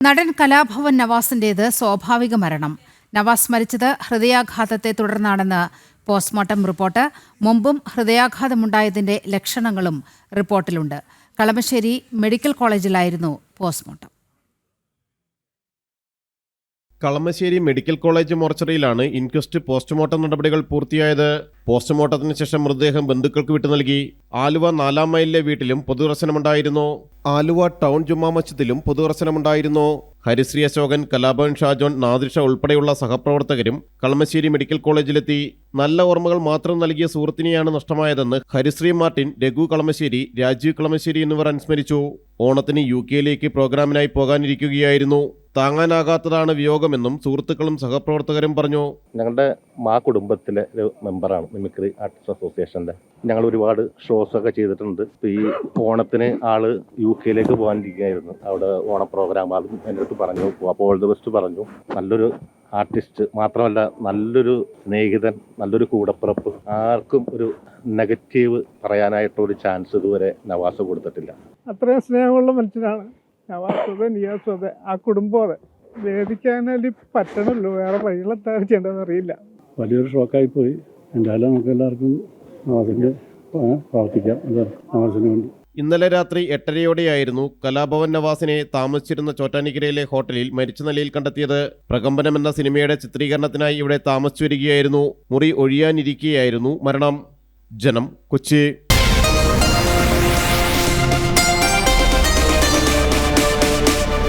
നടൻ കലാഭവൻ നവാസിന്റേത് സ്വാഭാവിക മരണം. നവാസ് മരിച്ചത് ഹൃദയാഘാതത്തെ തുടർന്നാണെന്ന് പോസ്റ്റ്മോർട്ടം റിപ്പോർട്ട്. മുമ്പും ഹൃദയാഘാതമുണ്ടായതിന്റെ ലക്ഷണങ്ങളും റിപ്പോർട്ടിലുണ്ട്. കളമശ്ശേരി മെഡിക്കൽ കോളേജിലായിരുന്നു പോസ്റ്റ്മോർട്ടം. കളമശ്ശേരി മെഡിക്കൽ കോളേജ് മോർച്ചറിയിലാണ് ഇൻക്വസ്റ്റ് പോസ്റ്റ്മോർട്ടം നടപടികൾ പൂർത്തിയായത്. പോസ്റ്റ്മോർട്ടത്തിന് ശേഷം മൃതദേഹം ബന്ധുക്കൾക്ക് വിട്ടു നൽകി. ആലുവ 4 മൈലിലെ വീട്ടിലും പൊതുദർശനമുണ്ടായിരുന്നു. ആലുവ ടൗൺ ജുമാ മസ്ജിദിലും പൊതുദർശനമുണ്ടായിരുന്നു. ഹരിശ്രീ അശോകൻ, കലാഭവൻ ഷാജോൺ, നാദിർഷ ഉൾപ്പെടെയുള്ള സഹപ്രവർത്തകരും കളമശ്ശേരി മെഡിക്കൽ കോളേജിലെത്തി. നല്ല ഓർമ്മകൾ മാത്രം നൽകിയ സുഹൃത്തിനെയാണ് നഷ്ടമായതെന്ന് ഹരിശ്രീ മാർട്ടിൻ, രഘു കളമശ്ശേരി, രാജീവ് കളമശ്ശേരി എന്നിവർ അനുസ്മരിച്ചു. ഓണത്തിന് UK പ്രോഗ്രാമിനായി പോകാനിരിക്കുകയായിരുന്നു. താങ്ങാനാകാത്തതാണ് വിയോഗമെന്നും സുഹൃത്തുക്കളും സഹപ്രവർത്തകരും പറഞ്ഞു. ഞങ്ങളുടെ കുടുംബത്തിലെ ഒരു മെമ്പറാണ് മിമിക്രി ആർട്ടിസ്റ്റ് അസോസിയേഷന്റെ. ഞങ്ങൾ ഒരുപാട് ഷോസ് ഒക്കെ ചെയ്തിട്ടുണ്ട്. ഈ ഓണത്തിന് ആള് UK പോകാനിരിക്കുകയായിരുന്നു. അവിടെ ഓണ പ്രോഗ്രാം അതും എൻ്റെ അടുത്ത് പറഞ്ഞു. അപ്പോൾ ഓൾ ദി ബെസ്റ്റ് പറഞ്ഞു. നല്ലൊരു ആർട്ടിസ്റ്റ് മാത്രമല്ല, നല്ലൊരു സ്നേഹിതൻ, നല്ലൊരു കൂടപ്പിറപ്പ്. ആർക്കും ഒരു നെഗറ്റീവ് പറയാനായിട്ടൊരു ചാൻസ് ഇതുവരെ നവാസ് കൊടുത്തിട്ടില്ല. അത്രയും സ്നേഹമുള്ള മനുഷ്യനാണ് നവാസ്. നിയാസ് ആ കുടുംബം വേദിക്കാനായി പറ്റണല്ലോ, വേറെ വഴികളെത്താൻ ചെയ്യേണ്ടതെന്ന് അറിയില്ല. വലിയൊരു ഷോക്കായിപ്പോയി. എന്തായാലും നമുക്ക് എല്ലാവർക്കും നവാസിൻ്റെ പ്രവർത്തിക്കാം നവാസിന് വേണ്ടി. ഇന്നലെ രാത്രി 8:30യോടെയായിരുന്നു കലാഭവൻ നവാസിനെ താമസിച്ചിരുന്ന ചോറ്റാനിക്കരയിലെ ഹോട്ടലിൽ മരിച്ച നിലയിൽ കണ്ടെത്തിയത്. പ്രകമ്പനം എന്ന സിനിമയുടെ ചിത്രീകരണത്തിനായി ഇവിടെ താമസിച്ചു വരികയായിരുന്നു. മുറി ഒഴിയാനിരിക്കെയായിരുന്നു മരണം. ജനം, കൊച്ചി.